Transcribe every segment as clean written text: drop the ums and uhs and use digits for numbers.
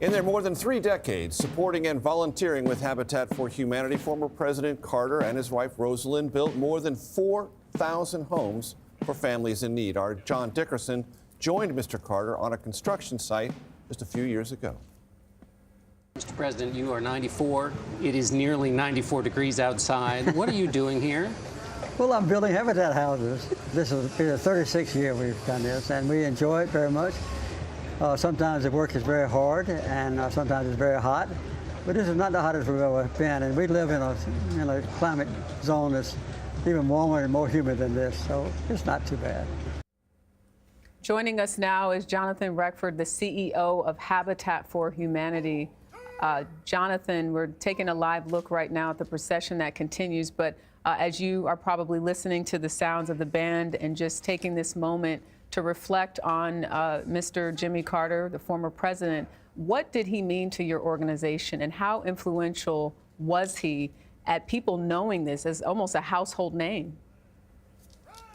In their more than 3 decades supporting and volunteering with Habitat for Humanity, former President Carter and his wife Rosalind built more than 4,000 homes for families in need. Our John Dickerson joined Mr. Carter on a construction site just a few years ago. Mr. President, you are 94. It is nearly 94 degrees outside. What are you doing here? Well, I'm building habitat houses. This will be the 36th year we've done this, and we enjoy it very much. Sometimes the work is very hard, and sometimes it's very hot. But this is not the hottest we've ever been, and we live in a climate zone that's even warmer and more humid than this, so it's not too bad. Joining us now is Jonathan Reckford, the CEO of Habitat for Humanity. Jonathan, we're taking a live look right now at the procession that continues, but as you are probably listening to the sounds of the band and just taking this moment to reflect on Mr. Jimmy Carter, the former president, what did he mean to your organization, and how influential was he at people knowing this as almost a household name?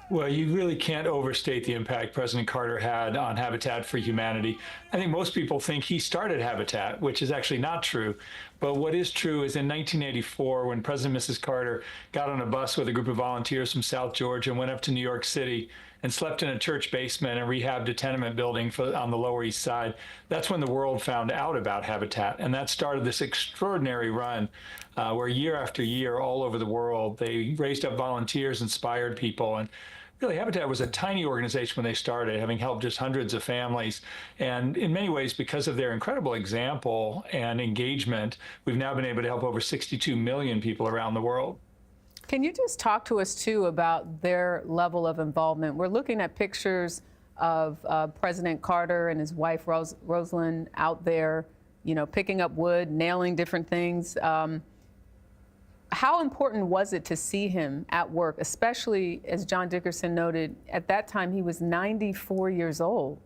Well, you really can't overstate the impact President Carter had on Habitat for Humanity. I think most people think he started Habitat, which is actually not true. But what is true is in 1984, when President and Mrs. Carter got on a bus with a group of volunteers from South Georgia and went up to New York City and slept in a church basement and rehabbed a tenement building on the Lower East Side, that's when the world found out about Habitat. And that started this extraordinary run where year after year, all over the world, they raised up volunteers, inspired people. And really, Habitat was a tiny organization when they started, having helped just hundreds of families. And in many ways, because of their incredible example and engagement, we've now been able to help over 62 million people around the world. Can you just talk to us, too, about their level of involvement? We're looking at pictures of President Carter and his wife, Rosalind, out there, you know, picking up wood, nailing different things. How important was it to see him at work, especially, as John Dickerson noted, at that time he was 94 years old?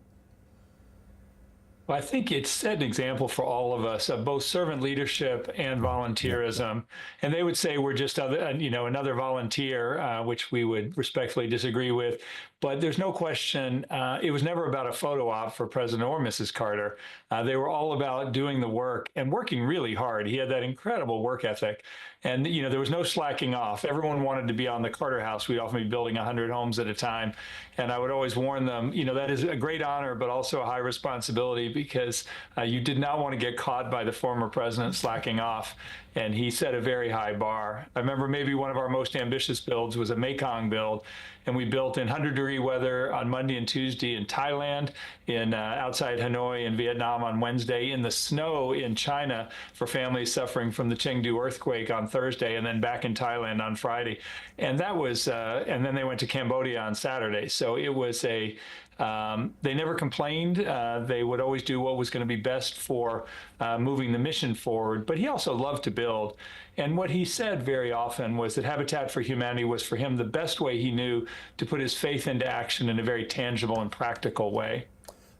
Well, I think it set an example for all of us of both servant leadership and volunteerism. And they would say we're just another volunteer, which we would respectfully disagree with. But there's no question, it was never about a photo op for President or Mrs. Carter. They were all about doing the work and working really hard. He had that incredible work ethic. And, you know, there was no slacking off. Everyone wanted to be on the Carter House. We'd often be building 100 homes at a time. And I would always warn them, you know, that is a great honor, but also a high responsibility, because you did not want to get caught by the former president slacking off. And he set a very high bar. I remember maybe one of our most ambitious builds was a Mekong build. And we built in 100-degree weather on Monday and Tuesday in Thailand, in outside Hanoi and Vietnam on Wednesday, in the snow in China for families suffering from the Chengdu earthquake on Thursday, and then back in Thailand on Friday. And that was, and then they went to Cambodia on Saturday. So it was they never complained. They would always do what was going to be best for moving the mission forward. But he also loved to build. And what he said very often was that Habitat for Humanity was for him the best way he knew to put his faith into action in a very tangible and practical way.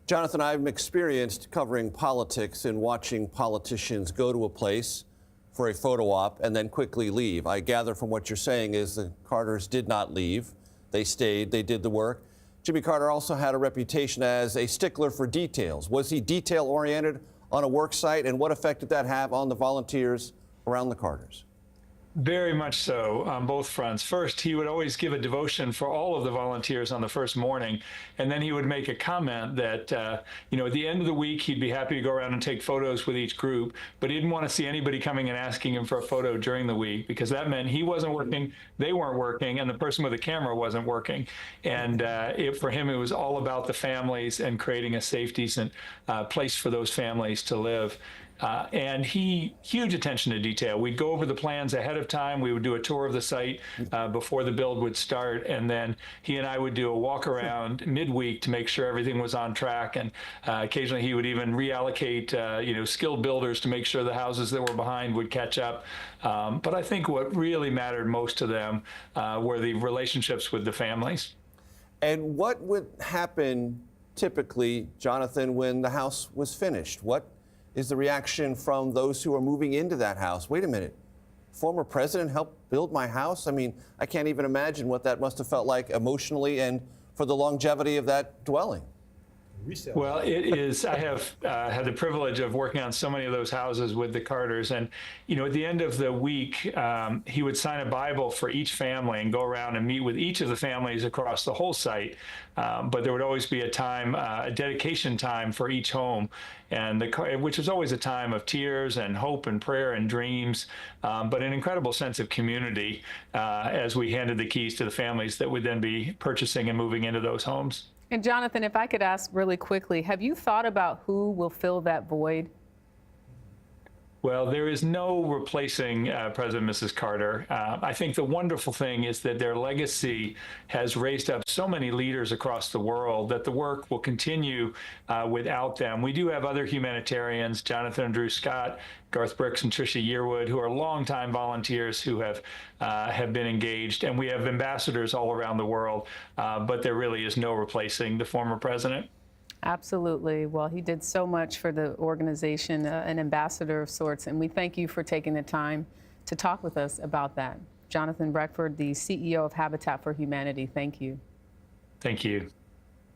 Jonathan, I'm experienced covering politics and watching politicians go to a place for a photo op and then quickly leave. I gather from what you're saying is the Carters did not leave. They stayed, they did the work. Jimmy Carter also had a reputation as a stickler for details. Was he detail-oriented on a work site, and what effect did that have on the volunteers around the Carters? Very much so on both fronts. First, he would always give a devotion for all of the volunteers on the first morning. And then he would make a comment that, you know, at the end of the week, he'd be happy to go around and take photos with each group, but he didn't want to see anybody coming and asking him for a photo during the week, because that meant he wasn't working, they weren't working, and the person with the camera wasn't working. And for him, it was all about the families and creating a safe, decent place for those families to live. And huge attention to detail. We'd go over the plans ahead of time. We would do a tour of the site before the build would start. And then he and I would do a walk around midweek to make sure everything was on track. And occasionally he would even reallocate, skilled builders to make sure the houses that were behind would catch up. But I think what really mattered most to them were the relationships with the families. And what would happen typically, Jonathan, when the house was finished? What is the reaction from those who are moving into that house? Wait a minute, former president helped build my house? I mean, I can't even imagine what that must have felt like emotionally and for the longevity of that dwelling. resale. Well, it is. I have had the privilege of working on so many of those houses with the Carters, and at the end of the week, he would sign a Bible for each family and go around and meet with each of the families across the whole site. But there would always be a time, a dedication time for each home, and which was always a time of tears and hope and prayer and dreams, but an incredible sense of community as we handed the keys to the families that would then be purchasing and moving into those homes. And Jonathan, if I could ask really quickly, have you thought about who will fill that void? Well, there is no replacing President and Mrs. Carter. I think the wonderful thing is that their legacy has raised up so many leaders across the world that the work will continue without them. We do have other humanitarians, Jonathan and Drew Scott, Garth Brooks and Tricia Yearwood, who are longtime volunteers who have been engaged, and we have ambassadors all around the world, but there really is no replacing the former president. Absolutely. Well, he did so much for the organization, an ambassador of sorts, and we thank you for taking the time to talk with us about that. Jonathan Reckford, the CEO of Habitat for Humanity, thank you. Thank you.